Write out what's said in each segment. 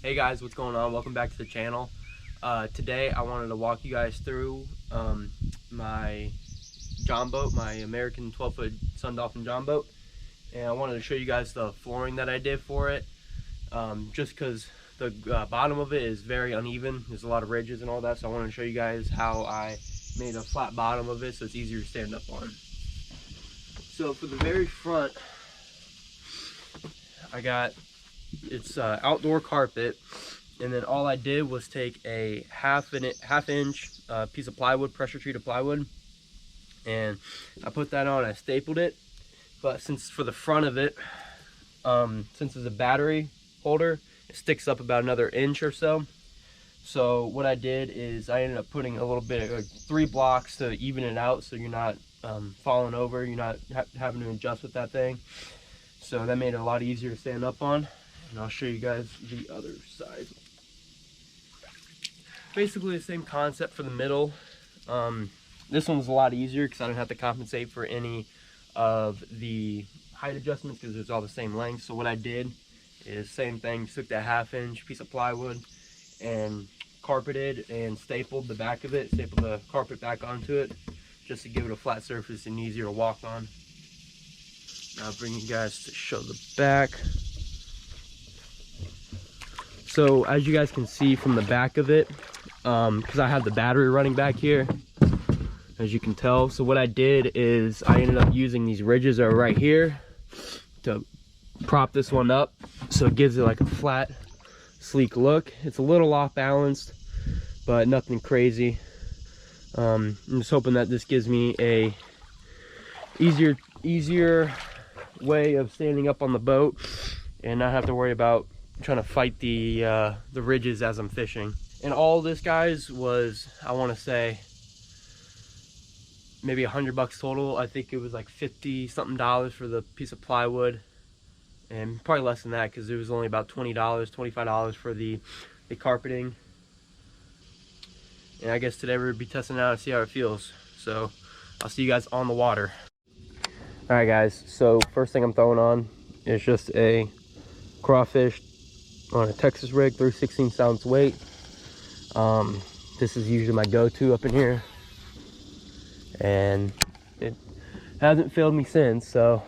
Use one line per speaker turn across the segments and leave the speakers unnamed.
Hey guys, what's going on? Welcome back to the channel. Today I wanted to walk you guys through my Jon Boat, my American 12-foot Sun Dolphin Jon Boat, and I wanted to show you guys the flooring that I did for it. Just because the bottom of it is very uneven, there's a lot of ridges and all that, so I wanted to show you guys how I made a flat bottom of it so it's easier to stand up on. So for the very front, I got it's outdoor carpet, and then all I did was take a half inch piece of plywood, pressure treated plywood, and I put that on. I stapled it, but since for the front of it, since it's a battery holder, it sticks up about another inch or so. So what I did is I ended up putting a little bit of 3 blocks to even it out, so you're not falling over, you're not having to adjust with that thing. So that made it a lot easier to stand up on. And I'll show you guys the other side. Basically the same concept for the middle. This one was a lot easier because I didn't have to compensate for any of the height adjustments because it's all the same length. So what I did is same thing, took that 1/2 inch piece of plywood and carpeted and stapled the back of it, stapled the carpet back onto it just to give it a flat surface and easier to walk on. Now I'll bring you guys to show the back. So as you guys can see from the back of it, because I have the battery running back here, as you can tell. So what I did is I ended up using these ridges that are right here to prop this one up, so it gives it like a flat, sleek look. It's a little off balanced, but nothing crazy. I'm just hoping that this gives me a easier way of standing up on the boat and not have to worry about trying to fight the ridges as I'm fishing. And all this, guys, was, I want to say, maybe $100 total. I think it was like $50 something for the piece of plywood, and probably less than that because it was only about $20, $25 for the carpeting. And I guess today we'll be testing it out and see how it feels. So I'll see you guys on the water. All right, guys, so first thing I'm throwing on is just a crawfish on a Texas rig, 3/16 ounce weight. This is usually my go-to up in here, and it hasn't failed me since, so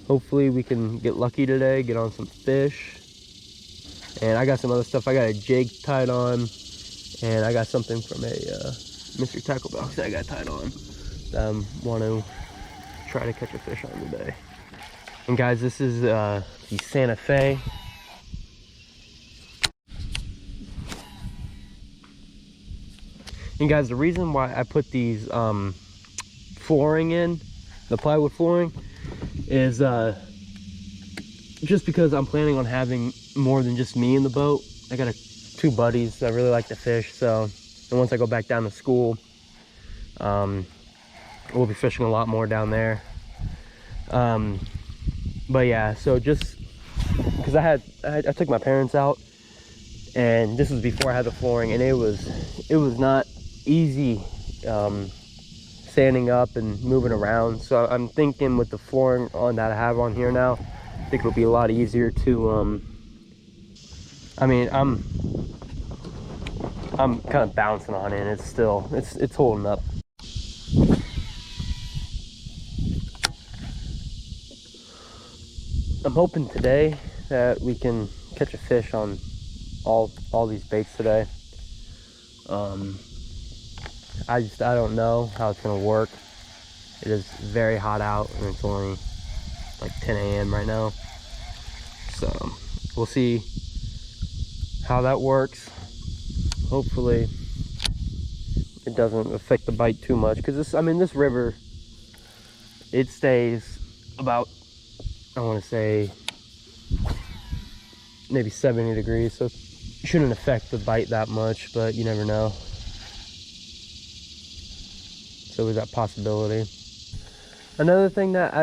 hopefully we can get lucky today, get on some fish. And I got some other stuff. I got a jig tied on, and I got something from a mystery tackle box that I got tied on that I want to try to catch a fish on today. And guys, this is the Sante Fe. And guys, the reason why I put these flooring in, the plywood flooring, is just because I'm planning on having more than just me in the boat. I got 2 buddies that really like to fish, so, and once I go back down to school, we'll be fishing a lot more down there. But yeah, so just because I took my parents out, and this was before I had the flooring, and it was not easy standing up and moving around. So I'm thinking with the flooring on that I have on here now, I think it'll be a lot easier to I mean, I'm kind of bouncing on it. It's still it's holding up. I'm hoping today that we can catch a fish on all these baits today. I don't know how it's gonna work. It is very hot out, and it's only like 10 a.m. right now, so we'll see how that works. Hopefully it doesn't affect the bite too much, because this river, it stays about, I want to say, maybe 70 degrees, so it shouldn't affect the bite that much, but you never know. So there's that possibility. Another thing that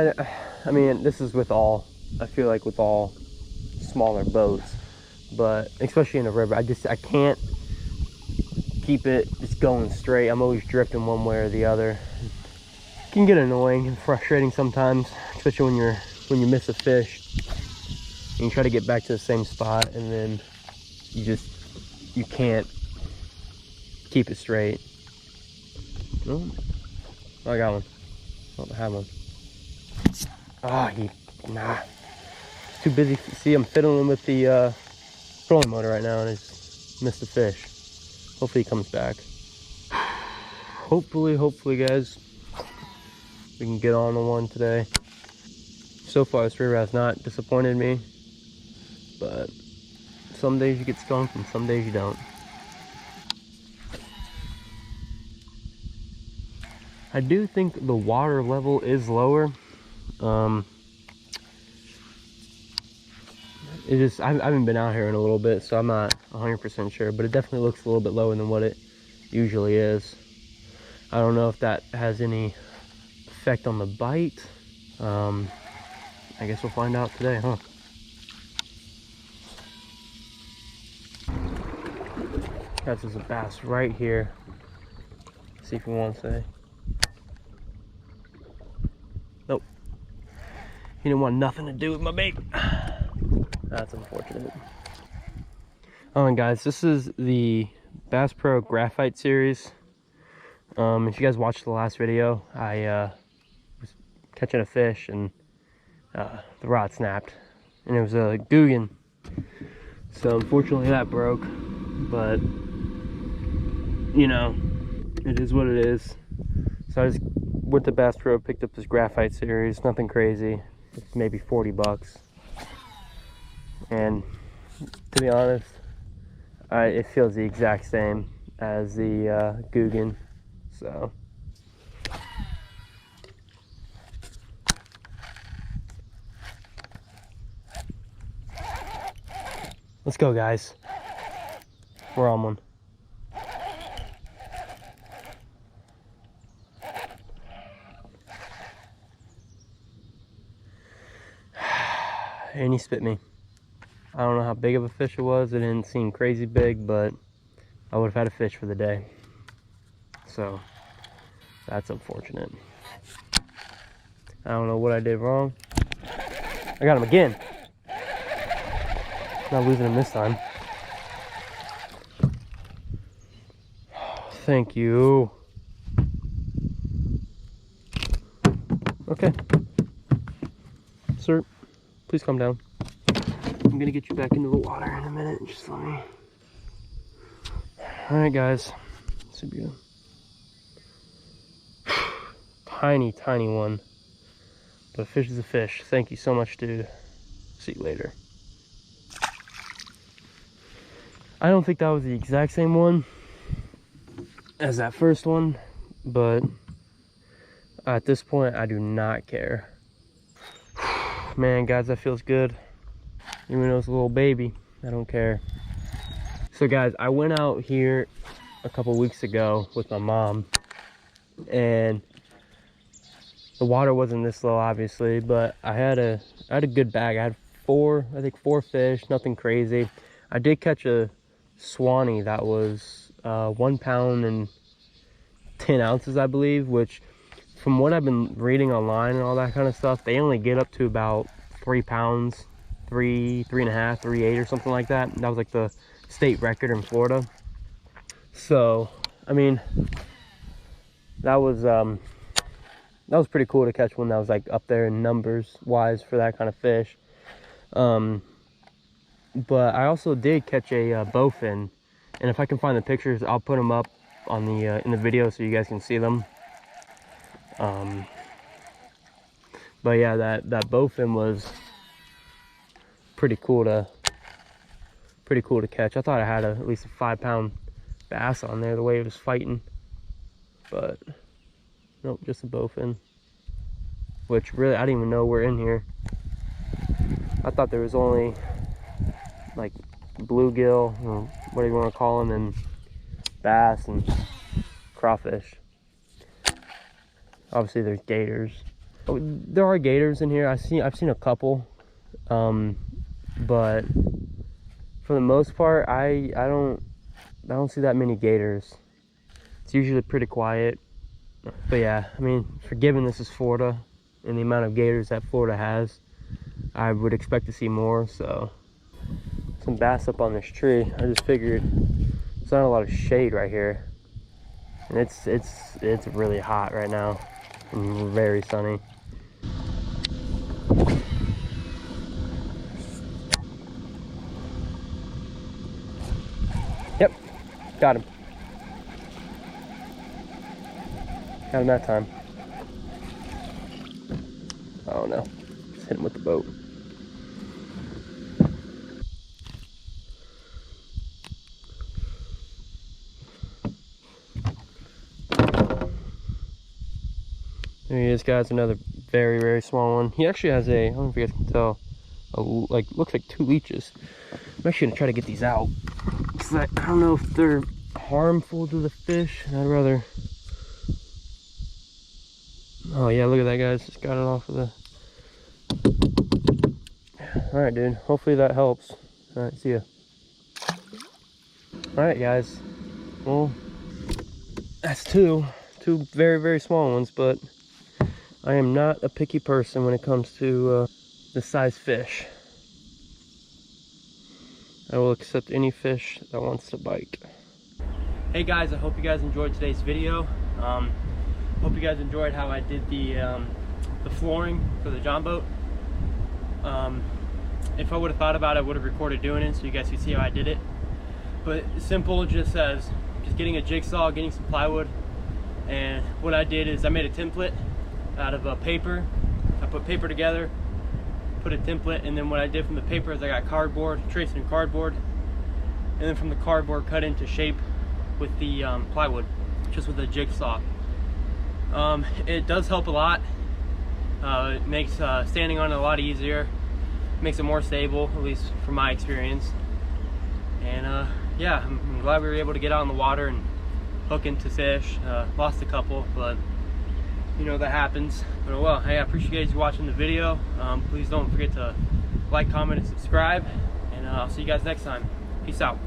I mean, this is with all, I feel like with all smaller boats, but especially in a river, I can't keep it just going straight. I'm always drifting one way or the other. It can get annoying and frustrating sometimes, especially when you miss a fish and you try to get back to the same spot, and then you can't keep it straight. Oh, I got one. Oh, I have one. Nah. He's too busy. See, I'm fiddling with the trolling motor right now, and I just missed the fish. Hopefully he comes back. Hopefully, guys, we can get on the one today. So far, this river has not disappointed me, but some days you get skunked and some days you don't. I do think the water level is lower. I haven't been out here in a little bit, so I'm not 100% sure, but it definitely looks a little bit lower than what it usually is. I don't know if that has any effect on the bite. I guess we'll find out today, huh? That's just a bass right here. See if he wants to. Nope. He didn't want nothing to do with my bait. That's unfortunate. Oh, and guys, this is the Bass Pro Graphite series. If you guys watched the last video, I was catching a fish and the rod snapped, and it was a Guggen. So unfortunately that broke, but you know, it is what it is. So I just went to Bass Pro, picked up this Graphite series, nothing crazy. It's maybe 40 bucks. And to be honest, it feels the exact same as the Guggen. So let's go, guys. We're on one. And he spit me. I don't know how big of a fish it was. It didn't seem crazy big, but I would have had a fish for the day. So that's unfortunate. I don't know what I did wrong. I got him again. Not losing him this time. Thank you. Okay. Sir, please calm down. I'm gonna get you back into the water in a minute. Just let me. Alright, guys. This would be a tiny, tiny one. But a fish is a fish. Thank you so much, dude. See you later. I don't think that was the exact same one as that first one, but at this point, I do not care. Man, guys, that feels good. Even though it's a little baby, I don't care. So, guys, I went out here a couple weeks ago with my mom, and the water wasn't this low, obviously, but I had a good bag. I had four fish, nothing crazy. I did catch a Swanee that was 1 pound and 10 ounces, I believe, which from what I've been reading online and all that kind of stuff, they only get up to about 3 pounds, 3.5, 3.8 or something like that. That was like the state record in Florida. So, I mean, that was pretty cool to catch one that was like up there in numbers wise for that kind of fish. But I also did catch a bowfin, and if I can find the pictures, I'll put them up on the in the video so you guys can see them. But yeah, that bowfin was pretty cool to catch. I thought I had at least a 5 pound bass on there the way it was fighting, but nope, just a bowfin. Which really, I didn't even know we're in here. I thought there was only like bluegill, or what do you want to call them, and bass and crawfish. Obviously there's gators. Oh, there are gators in here. I've seen a couple, but for the most part, I don't see that many gators. It's usually pretty quiet. But yeah, I mean, forgiven this is Florida and the amount of gators that Florida has, I would expect to see more. So some bass up on this tree. I just figured there's not a lot of shade right here, and it's really hot right now and very sunny. Yep, got him. Got him that time. Oh no, just hit him with the boat. There he is, guys, another very, very small one. He actually has a, I don't know if you guys can tell, looks like 2 leeches. I'm actually gonna try to get these out. I don't know if they're harmful to the fish. I'd rather, oh yeah, look at that, guys, just got it off of the, all right, dude, hopefully that helps. All right, see ya. All right, guys, well, that's two very, very small ones, but I am not a picky person when it comes to the size fish. I will accept any fish that wants to bite. Hey guys, I hope you guys enjoyed today's video. Hope you guys enjoyed how I did the flooring for the Jon Boat. If I would have thought about it, I would have recorded doing it so you guys could see how I did it. But simple, just getting a jigsaw, getting some plywood, and what I did is I made a template out of paper. I put paper together, put a template, and then what I did from the paper is I got cardboard, traced in cardboard, and then from the cardboard cut into shape with the plywood, just with a jigsaw. It does help a lot. It makes standing on it a lot easier, makes it more stable, at least from my experience. And yeah, I'm glad we were able to get out in the water and hook into fish. Lost a couple, but you know, that happens. But well, hey, I appreciate you guys watching the video. Please don't forget to like, comment, and subscribe, and I'll see you guys next time. Peace out.